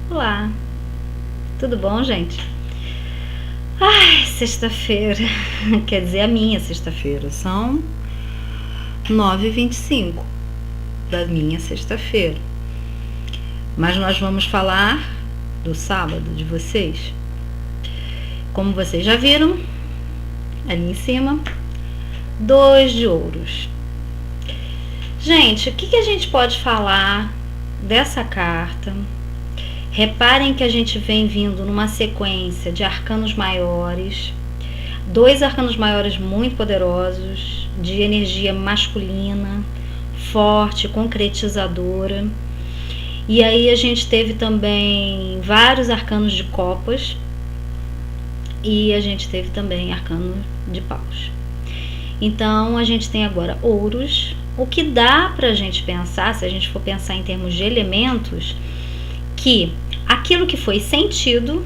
Olá, tudo bom, gente? Ai, sexta-feira, quer dizer, a minha sexta-feira, são 9h25 da minha sexta-feira. Mas nós vamos falar do sábado de vocês. Como vocês já viram, ali em cima, 2 de ouros. Gente, o que a gente pode falar dessa carta? Reparem que a gente vem vindo numa sequência de arcanos maiores, 2 arcanos maiores muito poderosos, de energia masculina, forte, concretizadora. E aí a gente teve também vários arcanos de copas e a gente teve também arcano de paus. Então a gente tem agora ouros. O que dá pra gente pensar, se a gente for pensar em termos de elementos, que aquilo que foi sentido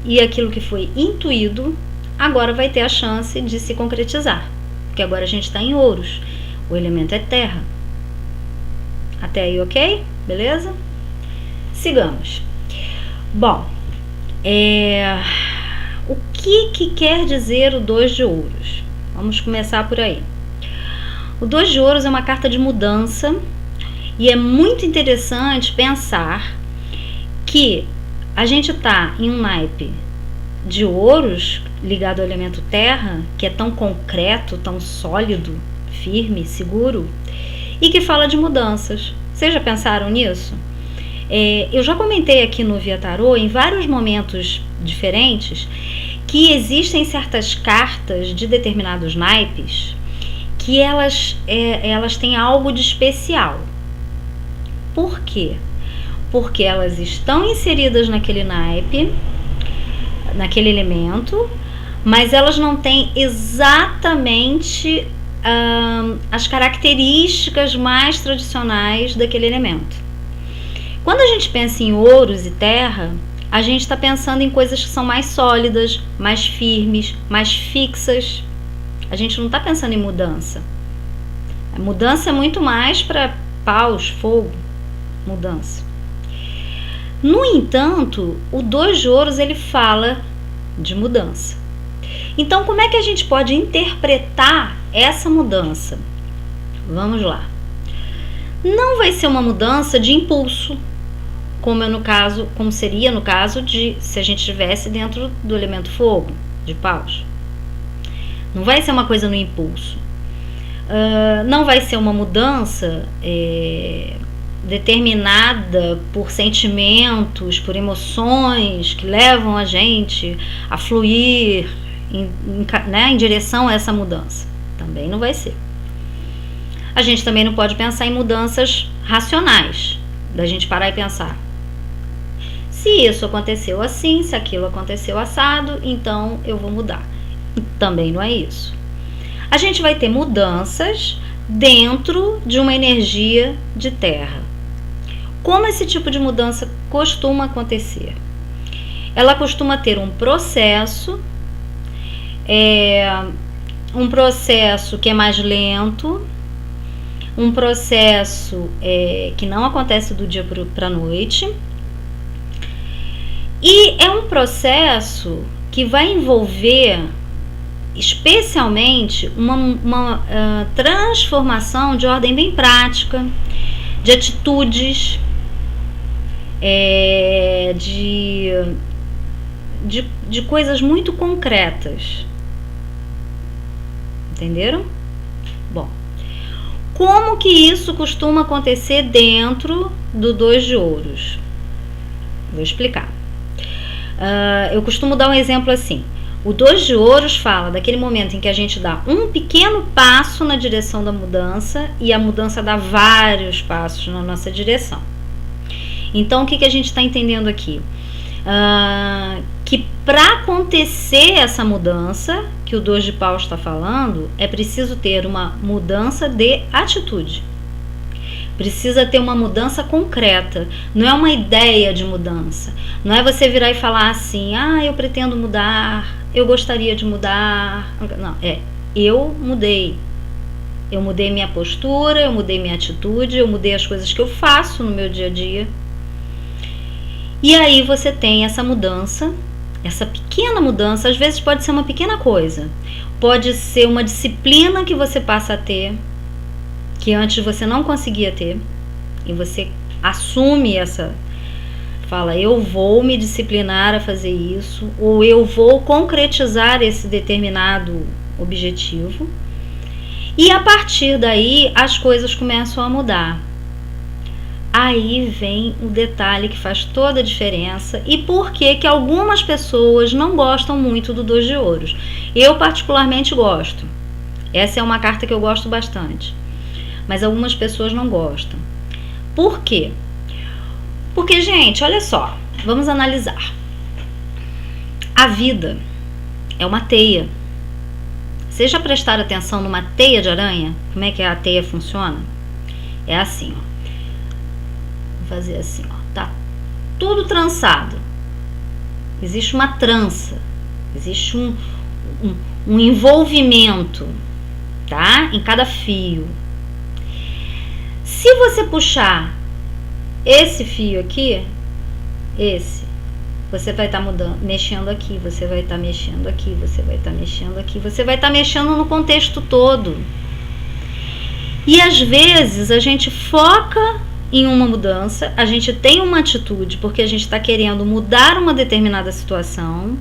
e aquilo que foi intuído agora vai ter a chance de se concretizar, porque agora a gente está em ouros, o elemento é terra. Até aí, ok? Beleza? Sigamos. Bom, o que quer dizer o 2 de ouros? Vamos começar por aí. O 2 de ouros é uma carta de mudança e é muito interessante pensar que a gente está em um naipe de ouros ligado ao elemento terra, que é tão concreto, tão sólido, firme, seguro, e que fala de mudanças. Vocês já pensaram nisso? Eu já comentei aqui no Via Tarô, em vários momentos diferentes, que existem certas cartas de determinados naipes que elas têm algo de especial. Por quê? Porque elas estão inseridas naquele naipe, naquele elemento, mas elas não têm exatamente as características mais tradicionais daquele elemento. Quando a gente pensa em ouros e terra, a gente está pensando em coisas que são mais sólidas, mais firmes, mais fixas. A gente não está pensando em mudança. A mudança é muito mais para paus, fogo, mudança. No entanto, o 2 de ouros ele fala de mudança. Então, como é que a gente pode interpretar essa mudança? Vamos lá. Não vai ser uma mudança de impulso, como seria no caso de se a gente estivesse dentro do elemento fogo, de paus. Não vai ser uma coisa no impulso. Não vai ser uma mudança determinada por sentimentos, por emoções que levam a gente a fluir em direção a essa mudança. Também não vai ser. A gente também não pode pensar em mudanças racionais, da gente parar e pensar: se isso aconteceu assim, se aquilo aconteceu assado, então eu vou mudar. Também não é isso. A gente vai ter mudanças dentro de uma energia de terra. Como esse tipo de mudança costuma acontecer? Ela costuma ter um processo que é mais lento, um processo que não acontece do dia para a noite, e é um processo que vai envolver especialmente uma transformação de ordem bem prática, de atitudes, de coisas muito concretas. Entenderam? Bom, como que isso costuma acontecer dentro do 2 de ouros? Vou explicar. Eu costumo dar um exemplo assim. O 2 de ouros fala daquele momento em que a gente dá um pequeno passo na direção da mudança e a mudança dá vários passos na nossa direção. Então, o que a gente está entendendo aqui? Que para acontecer essa mudança, que o 2 de paus está falando, é preciso ter uma mudança de atitude. Precisa ter uma mudança concreta. Não é uma ideia de mudança. Não é você virar e falar assim: eu pretendo mudar, eu gostaria de mudar. Não, eu mudei. Eu mudei minha postura, eu mudei minha atitude, eu mudei as coisas que eu faço no meu dia a dia. E aí você tem essa mudança, essa pequena mudança, às vezes pode ser uma pequena coisa, pode ser uma disciplina que você passa a ter, que antes você não conseguia ter, e você assume essa, fala, eu vou me disciplinar a fazer isso, ou eu vou concretizar esse determinado objetivo, e a partir daí as coisas começam a mudar. Aí vem o detalhe que faz toda a diferença e por que algumas pessoas não gostam muito do 2 de ouros. Eu particularmente gosto. Essa é uma carta que eu gosto bastante. Mas algumas pessoas não gostam. Por quê? Porque, gente, olha só, vamos analisar. A vida é uma teia. Vocês já prestaram atenção numa teia de aranha? Como é que a teia funciona? É assim, ó. Fazer assim, ó, tá tudo trançado, existe uma trança, existe um envolvimento, tá? Em cada fio. Se você puxar esse fio aqui, você vai estar mexendo aqui, você vai estar mexendo aqui, você vai estar mexendo aqui, você vai estar mexendo no contexto todo. E às vezes a gente foca em uma mudança, a gente tem uma atitude porque a gente está querendo mudar uma determinada situação,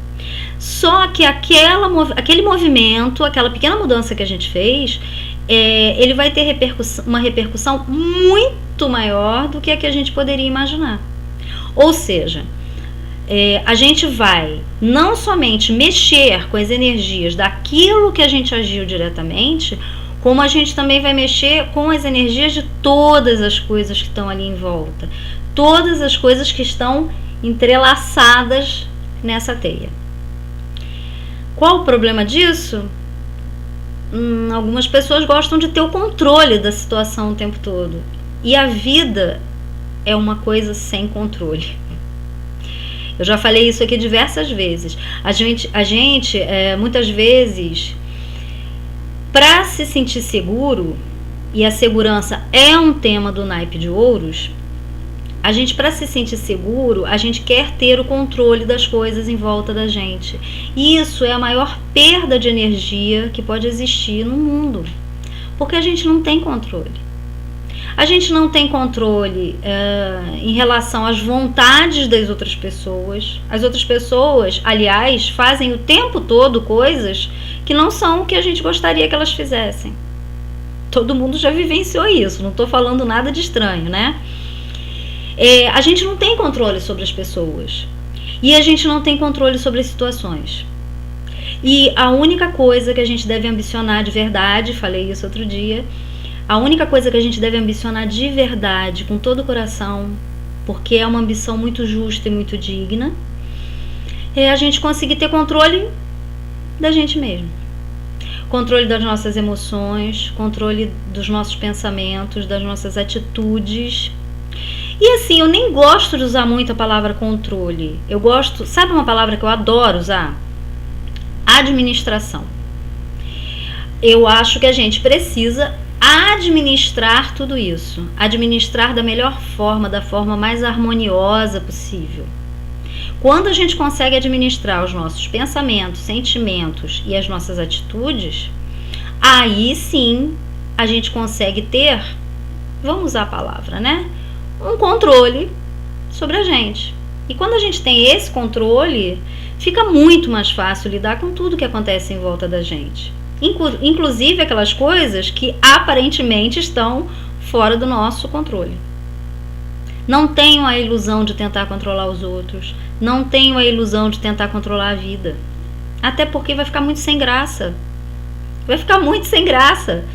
só que aquele movimento, aquela pequena mudança que a gente fez, ele vai ter uma repercussão muito maior do que a gente poderia imaginar. Ou seja, a gente vai não somente mexer com as energias daquilo que a gente agiu diretamente, como a gente também vai mexer com as energias de todas as coisas que estão ali em volta, todas as coisas que estão entrelaçadas nessa teia. Qual o problema disso? Algumas pessoas gostam de ter o controle da situação o tempo todo, e a vida é uma coisa sem controle. Eu já falei isso aqui diversas vezes. A gente muitas vezes, para se sentir seguro, e a segurança é um tema do naipe de ouros, para se sentir seguro, a gente quer ter o controle das coisas em volta da gente. E isso é a maior perda de energia que pode existir no mundo, porque a gente não tem controle. A gente não tem controle em relação às vontades das outras pessoas. As outras pessoas, aliás, fazem o tempo todo coisas que não são o que a gente gostaria que elas fizessem. Todo mundo já vivenciou isso, não estou falando nada de estranho, né? A gente não tem controle sobre as pessoas. E a gente não tem controle sobre as situações. E a única coisa que a gente deve ambicionar de verdade, falei isso outro dia, a única coisa que a gente deve ambicionar de verdade, com todo o coração, porque é uma ambição muito justa e muito digna, é a gente conseguir ter controle da gente mesmo. Controle das nossas emoções, controle dos nossos pensamentos, das nossas atitudes. E assim, eu nem gosto de usar muito a palavra controle. Eu gosto, sabe uma palavra que eu adoro usar? Administração. Eu acho que a gente precisa administrar tudo isso, administrar da melhor forma, da forma mais harmoniosa possível. Quando a gente consegue administrar os nossos pensamentos, sentimentos e as nossas atitudes, aí sim a gente consegue ter, vamos usar a palavra, né? Um controle sobre a gente. E quando a gente tem esse controle, fica muito mais fácil lidar com tudo que acontece em volta da gente. Inclusive aquelas coisas que aparentemente estão fora do nosso controle. Não tenho a ilusão de tentar controlar os outros. Não tenho a ilusão de tentar controlar a vida. Até porque vai ficar muito sem graça. Vai ficar muito sem graça.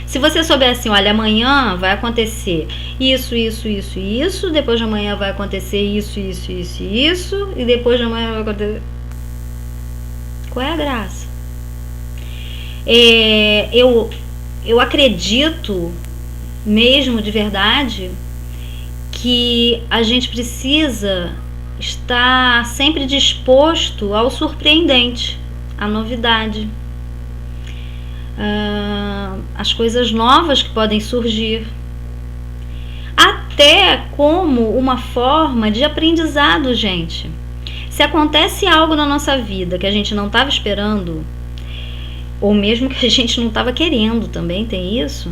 Se você souber assim, olha, amanhã vai acontecer isso, isso, isso e isso, depois de amanhã vai acontecer isso, isso, isso e isso, e depois de amanhã vai acontecer... Qual é a graça? Eu acredito mesmo de verdade que a gente precisa estar sempre disposto ao surpreendente, à novidade, as coisas novas que podem surgir, até como uma forma de aprendizado, gente. Se acontece algo na nossa vida que a gente não estava esperando, ou mesmo que a gente não estava querendo, também tem isso,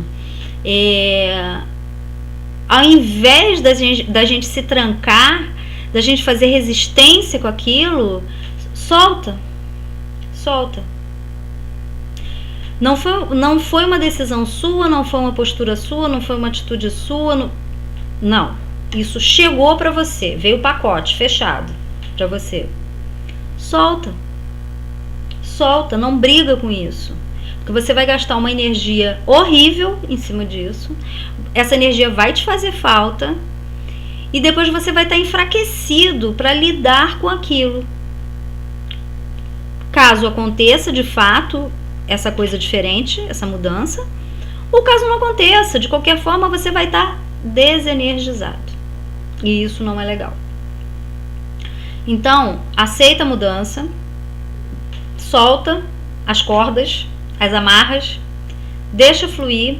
ao invés da gente se trancar, da gente fazer resistência com aquilo, solta. Não foi uma decisão sua, não foi uma postura sua, não foi uma atitude sua, não. Isso chegou para você, veio o pacote fechado para você. Solta, não briga com isso, porque você vai gastar uma energia horrível em cima disso. Essa energia vai te fazer falta e depois você vai estar enfraquecido para lidar com aquilo. Caso aconteça de fato essa coisa diferente, essa mudança, ou caso não aconteça, de qualquer forma você vai estar desenergizado. E isso não é legal. Então, aceita a mudança, solta as cordas, as amarras, deixa fluir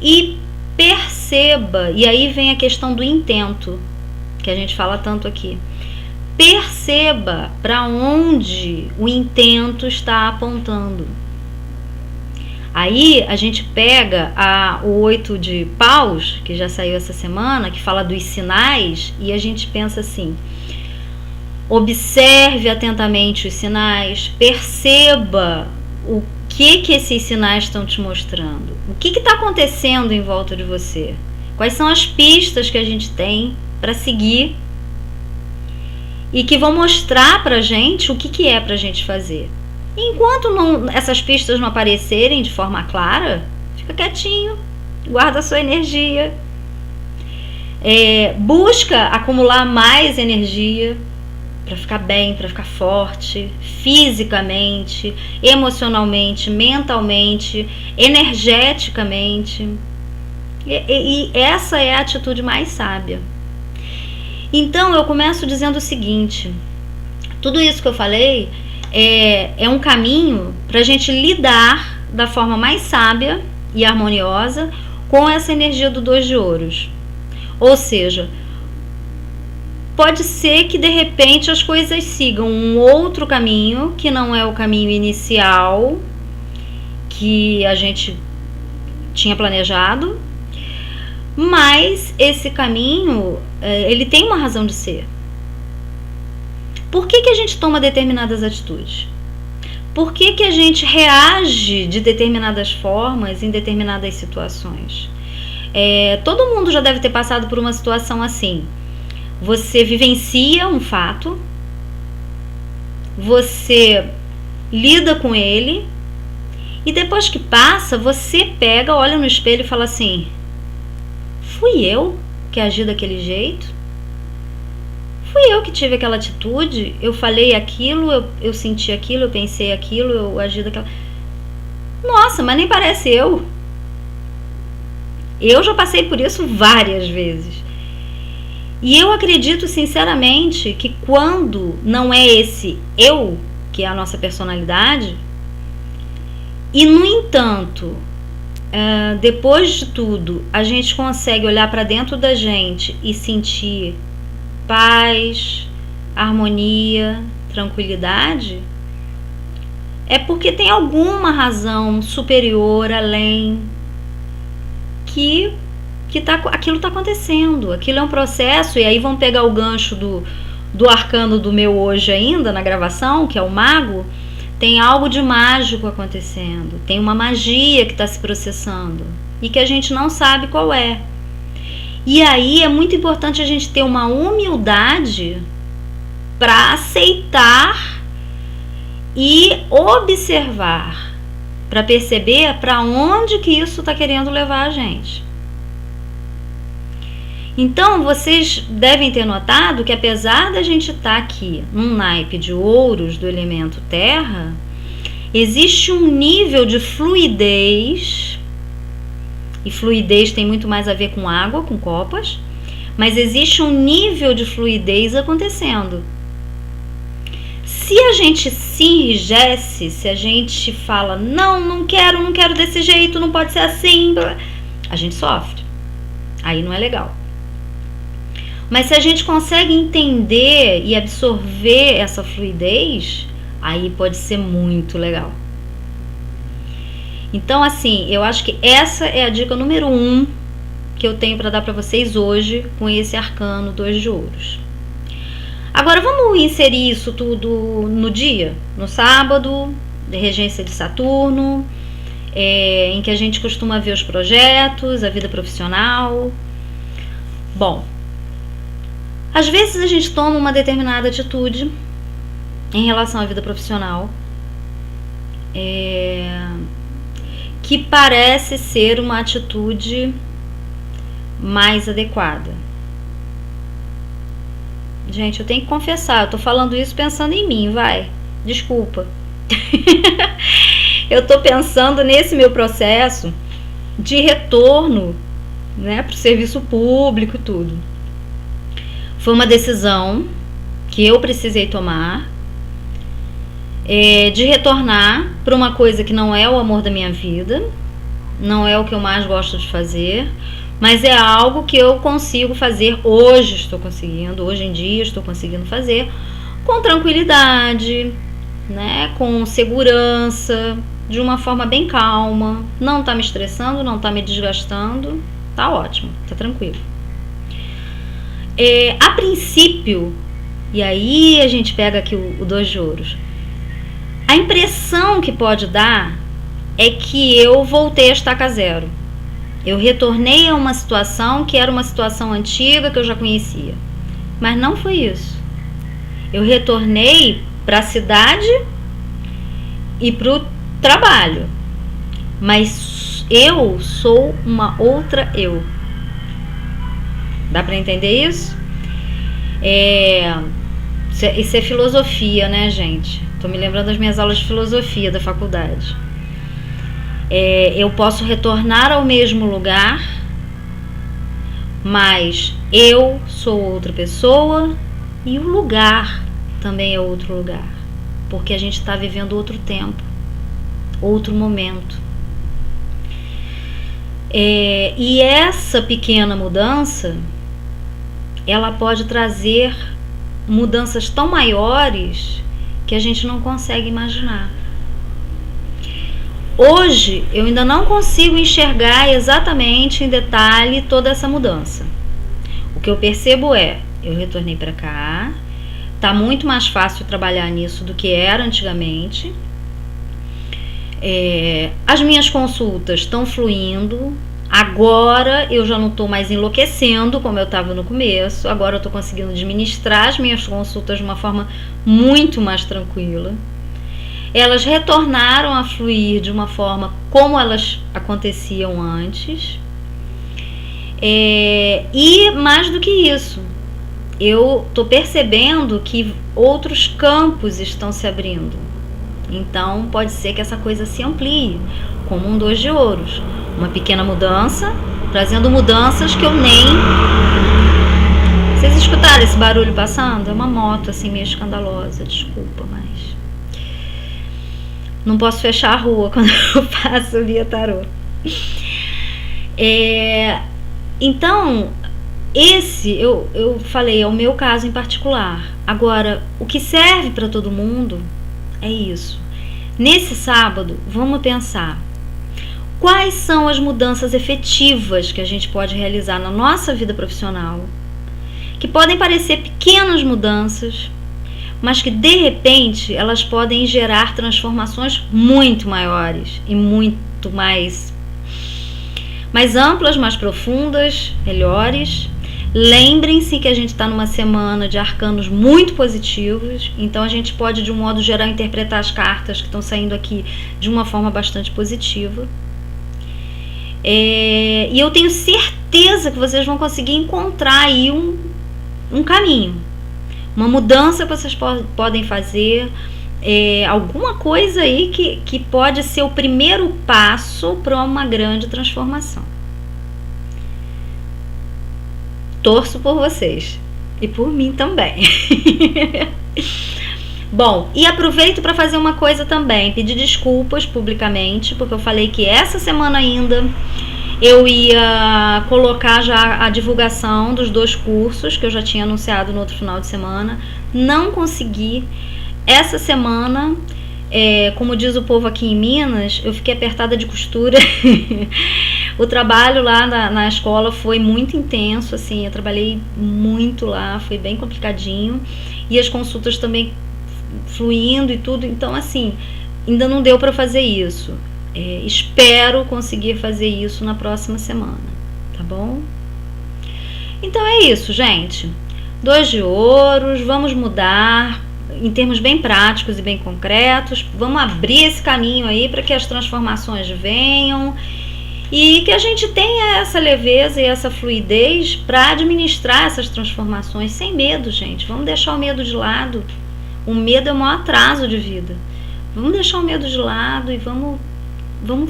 e perceba, e aí vem a questão do intento, que a gente fala tanto aqui. Perceba para onde o intento está apontando. Aí a gente pega o 8 de paus, que já saiu essa semana, que fala dos sinais, e a gente pensa assim: observe atentamente os sinais, perceba o que esses sinais estão te mostrando, o que está acontecendo em volta de você, quais são as pistas que a gente tem para seguir e que vão mostrar pra gente o que é pra gente fazer. Enquanto essas pistas não aparecerem de forma clara, fica quietinho, guarda a sua energia, busca acumular mais energia para ficar bem, para ficar forte, fisicamente, emocionalmente, mentalmente, energeticamente. E essa é a atitude mais sábia. Então eu começo dizendo o seguinte: tudo isso que eu falei é um caminho para a gente lidar da forma mais sábia e harmoniosa com essa energia do 2 de ouros. Ou seja, pode ser que de repente as coisas sigam um outro caminho que não é o caminho inicial que a gente tinha planejado, mas esse caminho ele tem uma razão de ser. Por que a gente toma determinadas atitudes? Por que a gente reage de determinadas formas em determinadas situações? Todo mundo já deve ter passado por uma situação assim. Você vivencia um fato, você lida com ele, e depois que passa, você pega, olha no espelho e fala assim: fui eu que agi daquele jeito? Fui eu que tive aquela atitude? Eu falei aquilo, eu senti aquilo, eu pensei aquilo, eu agi daquela... Nossa, mas nem parece eu. Eu já passei por isso várias vezes. E eu acredito sinceramente que quando não é esse eu, que é a nossa personalidade, e no entanto, depois de tudo, a gente consegue olhar para dentro da gente e sentir paz, harmonia, tranquilidade, é porque tem alguma razão superior, além, que aquilo está acontecendo. Aquilo é um processo. E aí vamos pegar o gancho do arcano do meu hoje ainda na gravação, que é o mago. Tem algo de mágico acontecendo, tem uma magia que está se processando e que a gente não sabe qual é. E aí é muito importante a gente ter uma humildade para aceitar e observar, para perceber para onde que isso está querendo levar a gente. Então vocês devem ter notado que apesar da gente estar aqui num naipe de ouros do elemento terra, existe um nível de fluidez, e fluidez tem muito mais a ver com água, com copas, mas existe um nível de fluidez acontecendo. Se a gente se enrijece, se a gente fala não quero desse jeito, não pode ser assim, a gente sofre. Aí não é legal. Mas se a gente consegue entender e absorver essa fluidez, aí pode ser muito legal. Então, assim, eu acho que essa é a dica número 1 que eu tenho para dar para vocês hoje com esse arcano 2 de ouros. Agora vamos inserir isso tudo no dia, no sábado, de regência de Saturno, em que a gente costuma ver os projetos, a vida profissional. Bom, às vezes a gente toma uma determinada atitude em relação à vida profissional que parece ser uma atitude mais adequada. Gente, eu tenho que confessar, eu tô falando isso pensando em mim, vai, desculpa. Eu tô pensando nesse meu processo de retorno, né, pro serviço público e tudo. Foi uma decisão que eu precisei tomar, de retornar para uma coisa que não é o amor da minha vida, não é o que eu mais gosto de fazer, mas é algo que eu consigo fazer hoje, hoje em dia estou conseguindo fazer com tranquilidade, né, com segurança, de uma forma bem calma, não tá me estressando, não tá me desgastando, tá ótimo, tá tranquilo. A princípio, e aí a gente pega aqui o 2 de ouros, a impressão que pode dar é que eu voltei a estaca zero. Eu retornei a uma situação que era uma situação antiga que eu já conhecia. Mas não foi isso. Eu retornei para a cidade e para o trabalho. Mas eu sou uma outra eu. Dá para entender isso? Isso é filosofia, né, gente? Tô me lembrando das minhas aulas de filosofia da faculdade. Eu posso retornar ao mesmo lugar, mas eu sou outra pessoa e o lugar também é outro lugar, porque a gente está vivendo outro tempo, outro momento. E essa pequena mudança, ela pode trazer mudanças tão maiores que a gente não consegue imaginar. Hoje eu ainda não consigo enxergar exatamente em detalhe toda essa mudança. O que eu percebo eu retornei para cá, tá muito mais fácil trabalhar nisso do que era antigamente. As minhas consultas estão fluindo. Agora eu já não estou mais enlouquecendo como eu estava no começo. Agora eu estou conseguindo administrar as minhas consultas de uma forma muito mais tranquila. Elas retornaram a fluir de uma forma como elas aconteciam antes. E mais do que isso, eu estou percebendo que outros campos estão se abrindo. Então pode ser que essa coisa se amplie, como um 2 de ouros. Uma pequena mudança, trazendo mudanças que eu nem... Vocês escutaram esse barulho passando? É uma moto assim meio escandalosa, desculpa, mas... Não posso fechar a rua quando eu passo via tarô. Então, esse, eu falei, é o meu caso em particular. Agora, o que serve para todo mundo é isso. Nesse sábado, vamos pensar quais são as mudanças efetivas que a gente pode realizar na nossa vida profissional, que podem parecer pequenas mudanças, mas que de repente elas podem gerar transformações muito maiores e muito mais amplas, mais profundas, melhores. Lembrem-se que a gente está numa semana de arcanos muito positivos, então a gente pode, de um modo geral, interpretar as cartas que estão saindo aqui de uma forma bastante positiva. E eu tenho certeza que vocês vão conseguir encontrar aí um caminho, uma mudança que vocês podem fazer, alguma coisa aí que pode ser o primeiro passo para uma grande transformação. Torço por vocês e por mim também. Bom, e aproveito para fazer uma coisa também, pedir desculpas publicamente, porque eu falei que essa semana ainda Eu ia colocar já a divulgação dos 2 cursos que eu já tinha anunciado no outro final de semana. Não consegui. Essa semana, como diz o povo aqui em Minas, eu fiquei apertada de costura. O trabalho lá na escola foi muito intenso, assim, eu trabalhei muito lá, foi bem complicadinho. E as consultas também fluindo e tudo, então assim, ainda não deu para fazer isso. Espero conseguir fazer isso na próxima semana, tá bom? Então é isso, gente. 2 de ouros, vamos mudar em termos bem práticos e bem concretos. Vamos abrir esse caminho aí para que as transformações venham e que a gente tenha essa leveza e essa fluidez para administrar essas transformações sem medo, gente. Vamos deixar o medo de lado. O medo é o maior atraso de vida. Vamos deixar o medo de lado e vamos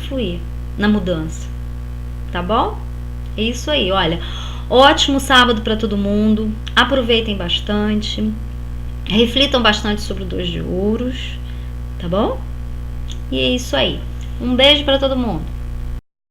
fluir na mudança, tá bom? É isso aí, olha, ótimo sábado para todo mundo, aproveitem bastante, reflitam bastante sobre o 2 de ouros, tá bom? E é isso aí, um beijo para todo mundo.